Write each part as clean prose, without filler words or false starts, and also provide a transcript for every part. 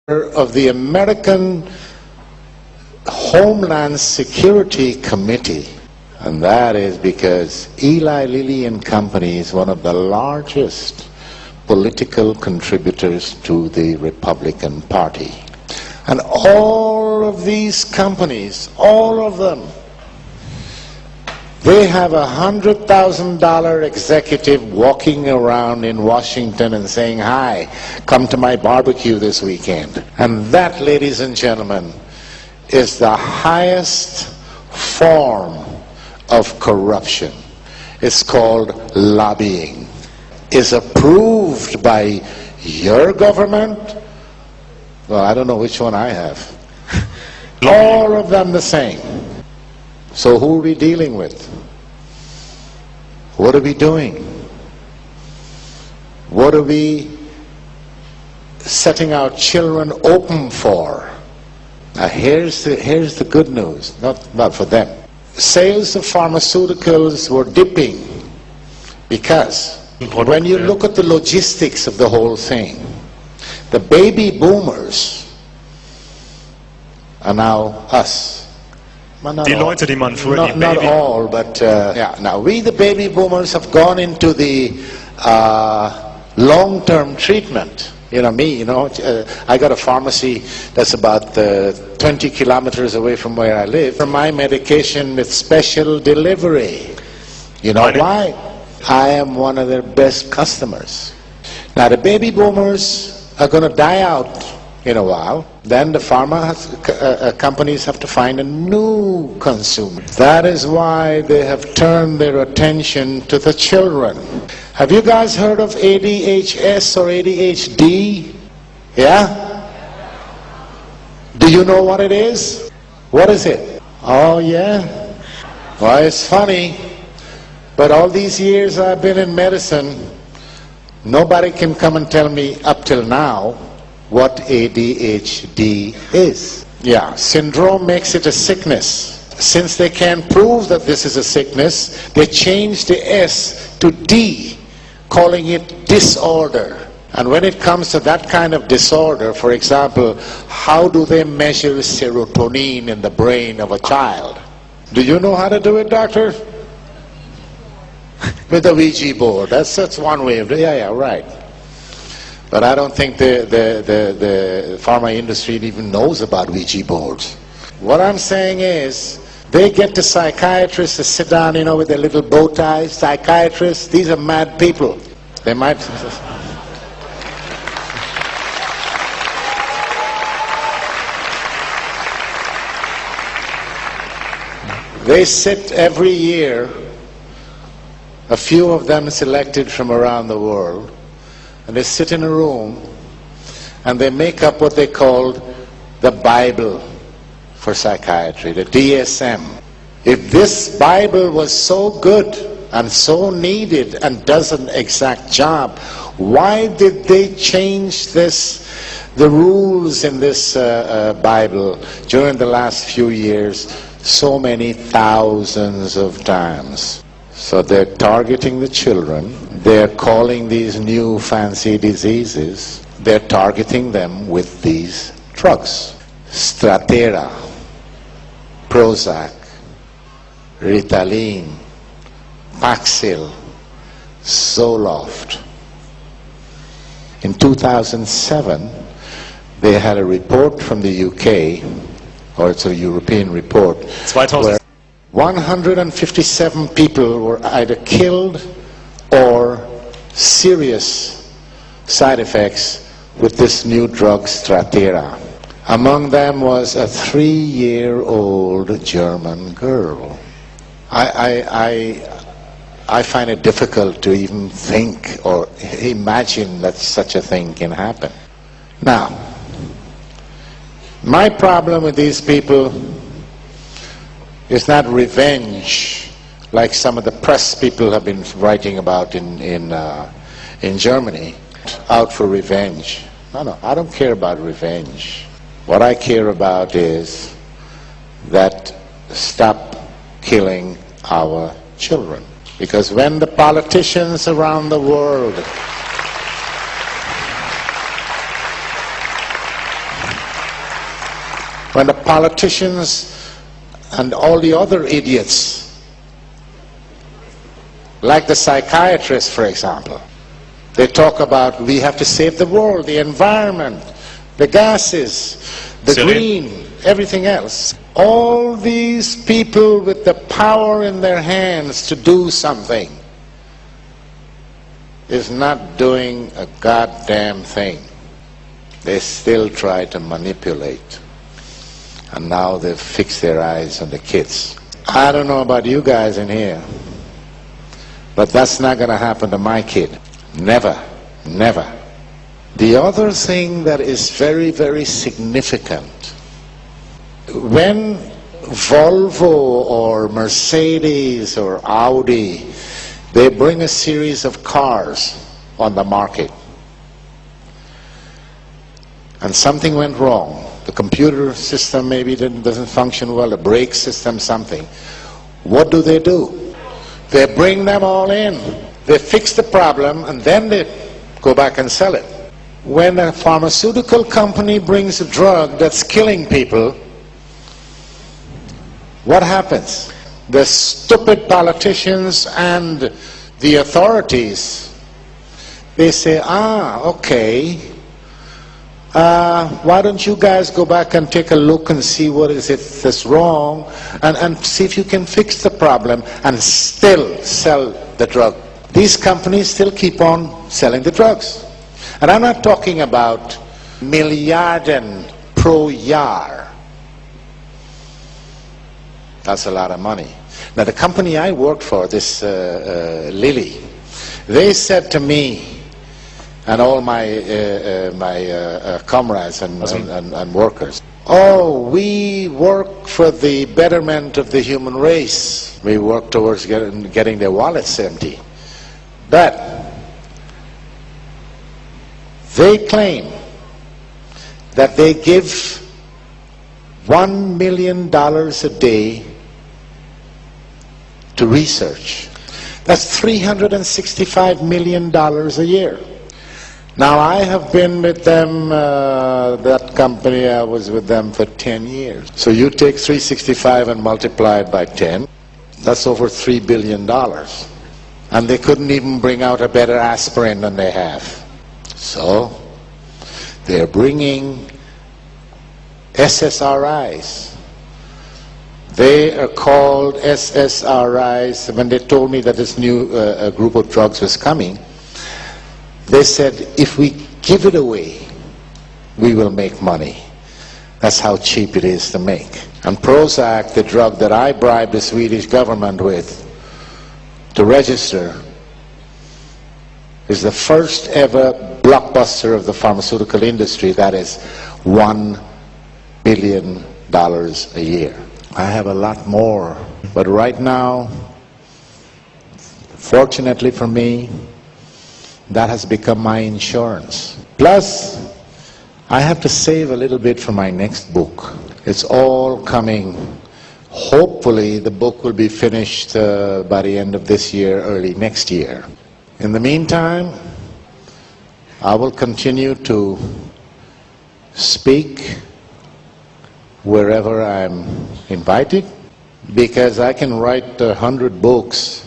of the American Homeland Security Committee, and that is because Eli Lilly and Company is one of the largest political contributors to the Republican Party. And all of these companies, all of them, they have $100,000 executive walking around in Washington and saying, "Hi, come to my barbecue this weekend." And that, ladies and gentlemen, is the highest form of corruption. It's called lobbying. It's approved by your government. Well, I don't know which one I have. All of them the same. So who are we dealing with? What are we doing? What are we setting our children open for? Now here's the good news, not for them. Sales of pharmaceuticals were dipping because when you look at the logistics of the whole thing, the baby boomers are now us. Die Leute, die man früher die Not Baby... all, but yeah. Now we, the baby boomers, have gone into the long-term treatment. You know me. I got a pharmacy that's about 20 kilometers away from where I live. For my medication with special delivery. You know why? I am one of their best customers. Now the baby boomers are going to die out in a while. Then the pharma companies have to find a new consumer. That is why they have turned their attention to the children. Have you guys heard of ADHS or ADHD? Yeah? Do you know what it is? What is it? Oh yeah? Well, it's funny, but all these years I've been in medicine, nobody can come and tell me up till now what ADHD is. Yeah, syndrome makes it a sickness. Since they can't prove that this is a sickness, they changed the S to D, calling it disorder. And when it comes to that kind of disorder, for example, how do they measure serotonin in the brain of a child? Do you know how to do it, doctor? With the Ouija board. That's one way of doing it. Yeah, right. But I don't think the pharma industry even knows about Ouija boards. What I'm saying is, they get the psychiatrists to sit down, with their little bow ties. Psychiatrists, these are mad people. They might... They sit every year, a few of them selected from around the world, and they sit in a room and they make up what they called the Bible for psychiatry, the DSM. If this Bible was so good and so needed and does an exact job, why did they change the rules in this Bible during the last few years so many thousands of times? So they're targeting the children. They're calling these new fancy diseases, they're targeting them with these drugs. Strattera, Prozac, Ritalin, Paxil, Zoloft. In 2007, they had a report from the UK, or it's a European report, 2000. where 157 people were either killed or serious side effects with this new drug Strattera. Among them was a 3-year-old German girl. I find it difficult to even think or imagine that such a thing can happen. Now, my problem with these people is not revenge, like some of the press people have been writing about in Germany, out for revenge. No, I don't care about revenge. What I care about is that stop killing our children. Because when the politicians around the world When the politicians and all the other idiots, like the psychiatrists, for example, they talk about we have to save the world, the environment, the gases, the green, everything else. All these people with the power in their hands to do something is not doing a goddamn thing. They still try to manipulate. And now they've fixed their eyes on the kids. I don't know about you guys in here, but that's not going to happen to my kid. Never, never. The other thing that is very, very significant, when Volvo or Mercedes or Audi, they bring a series of cars on the market, and something went wrong. The computer system maybe doesn't function well, the brake system, something. What do? They bring them all in. They fix the problem and then they go back and sell it. When a pharmaceutical company brings a drug that's killing people, what happens? The stupid politicians and the authorities, they say, okay, why don't you guys go back and take a look and see what is it that's wrong, and see if you can fix the problem and still sell the drug. These companies still keep on selling the drugs. And I'm not talking about miljarden pro jaar. That's a lot of money. Now the company I worked for, this Lilly, they said to me and all my comrades and workers, oh, we work for the betterment of the human race. We work towards getting their wallets empty. But they claim that they give $1 million a day to research. That's $365 million a year. Now I have been with them, that company, I was with them for 10 years. So you take 365 and multiply it by 10, that's over $3 billion. And they couldn't even bring out a better aspirin than they have. So they're bringing SSRIs. They are called SSRIs. When they told me that this new group of drugs was coming, they said, if we give it away, we will make money. That's how cheap it is to make. And Prozac, the drug that I bribed the Swedish government with to register, is the first ever blockbuster of the pharmaceutical industry. That is $1 billion a year. I have a lot more, but right now, fortunately for me, that has become my insurance. Plus, I have to save a little bit for my next book. It's all coming. Hopefully, the book will be finished by the end of this year, early next year. In the meantime, I will continue to speak wherever I'm invited, because I can write 100 books.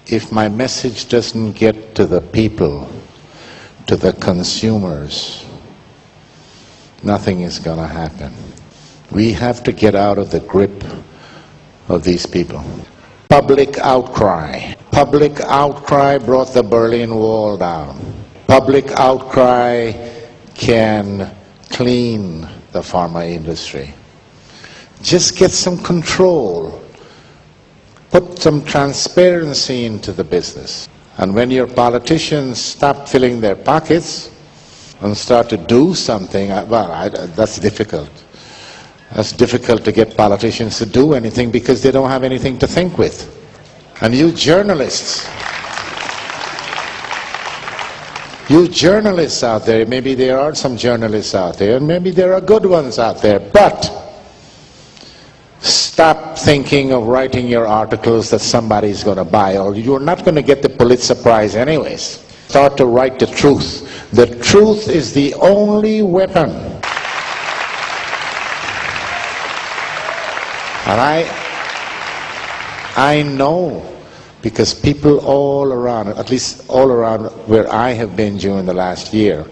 If my message doesn't get to the people, to the consumers, nothing is going to happen. We have to get out of the grip of these people. Public outcry. Public outcry brought the Berlin Wall down. Public outcry can clean the pharma industry. Just get some control. Put some transparency into the business. And when your politicians stop filling their pockets and start to do something, that's difficult. That's difficult to get politicians to do anything because they don't have anything to think with. And you journalists out there, maybe there are some journalists out there, and maybe there are good ones out there, but stop thinking of writing your articles that somebody's going to buy, or you're not going to get the Pulitzer Prize anyways. Start to write the truth. The truth is the only weapon And I know, because people all around, at least all around where I have been during the last year,